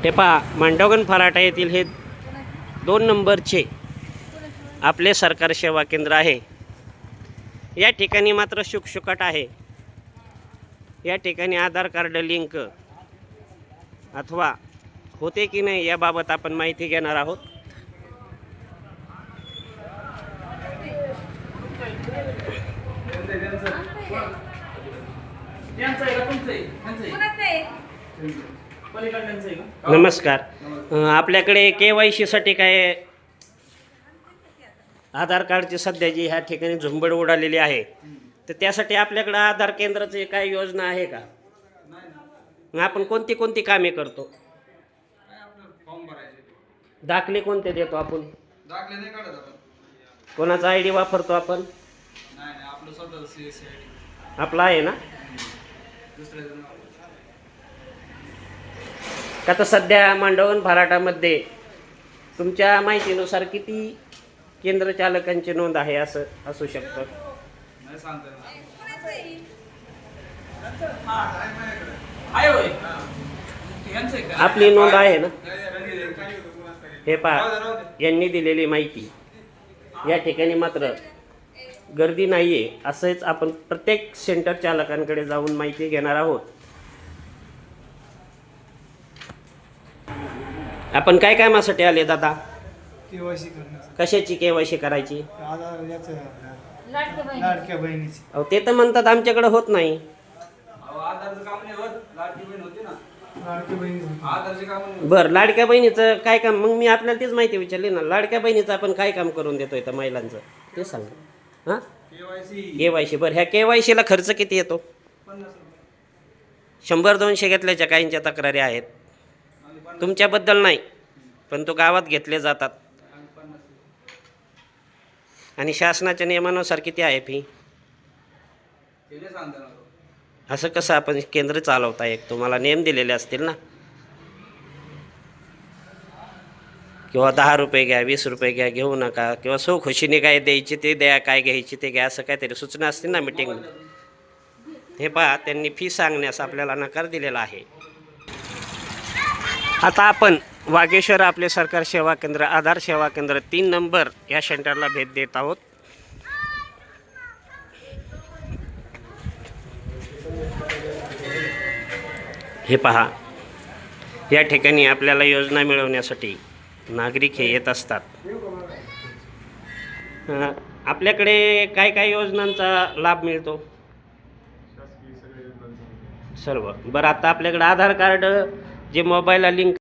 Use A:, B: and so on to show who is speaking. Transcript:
A: हे पहा, मांडवगण फराटा येथील हे 2 नंबरचे आपले सरकार सेवा केंद्र आहे। या ठिकाणी मात्र शुकशुकाट आहे। या ठिकाणी आधार कार्ड लिंक अथवा होते की नाही याबाबत आपण माहिती घेणार आहोत। नमस्कार, आपल्याकडे KYC साठी काय आधार कार्डची सध्या जी ह्या ठिकाणी झुंबड उडालेली आहे, तर त्यासाठी आपल्याकडे आधार केंद्राची काय योजना आहे का? आपण कोणती कोणती कामे करतो? दाखले कोणते देतो आपण?
B: दाखले नाही काढत आपण.
A: कोणाचा ID वापरतो आपण?
B: नाही नाही, आपलं स्वतःचं CSC ID
A: आपला आहे ना?
B: दुसऱ्या जण
A: का तर सध्या मांडवगण फराटामध्ये तुमच्या माहितीनुसार किती केंद्र चालकांची नोंद आहे असं असू शकतं?
B: नाही सांगता येणार.
A: आपली नोंद आहे ना? हे पहा, यांनी दिलेली माहिती या ठिकाणी मात्र गर्दी नाहीये। असंच आपण प्रत्येक सेंटर चालकांकडे जाऊन माहिती घेणार आहोत। आपण काय कामासाठी आले दादा?
C: KYC करण्याचं.
A: कशाची KYC करायची?
C: आधार याचं लाडक्या बहिणीची.
A: अहो ते तर म्हणतात आमच्याकडे होत नाही।
B: आधारचं काम नाही होत, लाडकी बहीण होती ना.
C: लाडक्या बहिणीची.
B: आधारचे काम नाही.
A: बरं, लाडक्या बहिणीचं काय काम? मग मी आपल्याला तेच माहिती विचारली ना, लाडक्या बहिणीचं आपण काय काम करून देतोय त्या महिलांचं ते सांगा। हां, KYC. बरं, ह्या KYC ला खर्च किती येतो? 100-200 घेतल्याच्या काहींच्या तक्रारी आहेत, तुमच्याबद्दल नाही, पण तो गावात घेतले जातात। आणि शासनाच्या नियमानुसार किती आहे फी? असं कसं आपण केंद्र चालवता? एक तुम्हाला नियम दिलेले असतील ना, किंवा 10 रुपये घ्या, 20 रुपये घ्या, घेऊ नका, किंवा सो खुशीने काय द्यायची ते द्या, काय घ्यायची ते घ्या, असं काहीतरी सूचना असतील ना मीटिंगमध्ये। हे पहा, त्यांनी फी सांगण्यास आपल्याला नकार दिलेला आहे। आता आपण वागेश्वर आपले सरकार सेवा केंद्र आधार सेवा केंद्र 3 नंबर या सेंटरला भेट देत आहोत। हे पहा, या ठिकाणी आपल्याला योजना मिळवण्यासाठी नागरिक हे येत असतात। आपल्याकडे काय काय योजनांचा लाभ मिळतो? सर्व। बरं, आता आपल्याकडे आधार कार्ड जे मोबाईलला लिंक